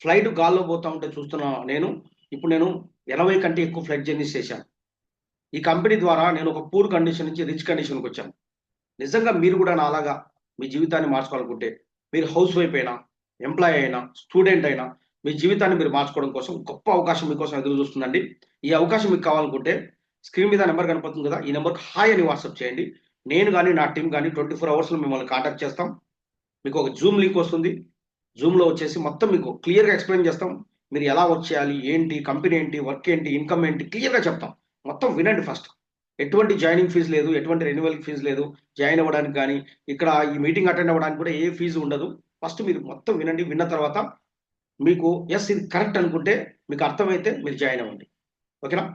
Flight గాల్లో పోతా ఉంటే చూస్తున్నా నేను. ఇప్పుడు నేను 80 కంటే ఎక్కువ ఫ్లైట్ జర్నీస్ చేశాను. ఈ కంపెనీ ద్వారా నేను ఒక పూర్ కండిషన్ నుంచి రిచ్ కండిషన్‌కి వచ్చాను. నిజంగా మీరు కూడా నాలాగా మీ జీవితాన్ని మార్చుకోవాలనుకుంటే, మీరు హౌస్ వైఫ్ అయినా, ఎంప్లాయీ అయినా, స్టూడెంట్ అయినా, మీ జీవితాన్ని మీరు మార్చుకోవడం కోసం గొప్ప అవకాశం మీకోసం ఎదురు చూస్తుందండి. ఈ అవకాశం మీకు కావాలనుకుంటే స్క్రీన్ మీద నంబర్ కనపడుతుంది కదా! ఈ నంబర్‌కి హాయ్ అని వాట్సాప్ చేయండి. నేను గాని, నా టీమ్ గాని 24 అవర్స్‌లో మిమ్మల్ని కాంటాక్ట్ చేస్తాం. మీకు ఒక జూమ్ లింక్ వస్తుంది. జూమ్‌లో వచ్చేసి మొత్తం మీకు క్లియర్‌గా ఎక్స్‌ప్లెయిన్ చేస్తాం. మీరు ఎలా వర్క్ చేయాలి? ఏంటి? కంపెనీ ఏంటి? వర్క్ ఏంటి? ఇన్‌కమ్ ఏంటి? క్లియర్‌గా చెప్తాం. మొత్తం వినండి ఫస్ట్. ఎటువంటి జాయినింగ్ ఫీజ్ లేదు. ఎటువంటి రెన్యువల్ ఫీజ్ లేదు. జాయిన్ అవ్వడానికి గాని, ఇక్కడ ఈ మీటింగ్ అటెండ్ అవ్వడానికి కూడా ఏ ఫీజు ఉండదు. ఫస్ట్ మీరు మొత్తం వినండి. విన్న తర్వాత మీకు యెస్ ఇది కరెక్ట్ అనుకుంటే, మీకు అర్థమైతే మీరు జాయిన్ అవ్వండి. ఓకేనా?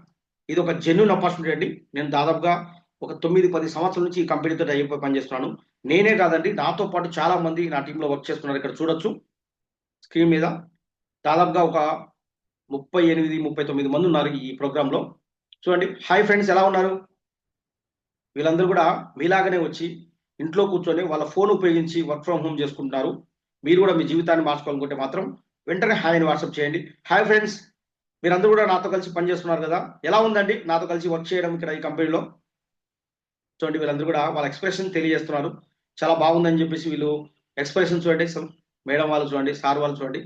ఇది ఒక జెన్యూన్ ఆపర్చునిటీ అండి. నేను దాదాపుగా ఒక 9, 10 సంవత్సరాల నుంచి ఈ కంపెనీతో టై అప్ పనిచేస్తున్నాను. నేనే కాదండి, నాతో పాటు చాలా మంది నా టీమ్‌లో వర్క్ చేస్తున్నారు. ఇక్కడ చూడొచ్చు స్క్రీన్ మీద. దాదాపుగా ఒక 38, 39 మంది ఉన్నారు ఈ ప్రోగ్రామ్‌లో. చూడండి. హాయ్ ఫ్రెండ్స్ ఎలా ఉన్నారు? వీళ్ళందరూ కూడా మీలాగానే వచ్చి ఇంట్లో కూర్చొని వాళ్ళ ఫోన్ ఉపయోగించి వర్క్ ఫ్రమ్ హోమ్ చేసుకుంటున్నారు. మీరు కూడా మీ జీవితాన్ని మార్చుకోవాలనుకుంటే మాత్రం వెంటనే హాయ్ అని వాట్సాప్ చేయండి. హాయ్ ఫ్రెండ్స్, మీరందరూ కూడా నాతో కలిసి పనిచేస్తున్నారు కదా! ఎలా ఉందండి నాతో కలిసి వర్క్ చేయడం ఇక్కడ ఈ కంపెనీలో? చూడండి వీళ్ళందరూ కూడా వాళ్ళ ఎక్స్‌ప్రెషన్ తెలియజేస్తున్నారు. చాలా బాగుందని చెప్పేసి వీళ్ళు ఎక్స్‌ప్రెషన్ చూడండి. మేడం వాళ్ళు చూడండి, సార్ వాళ్ళు చూడండి.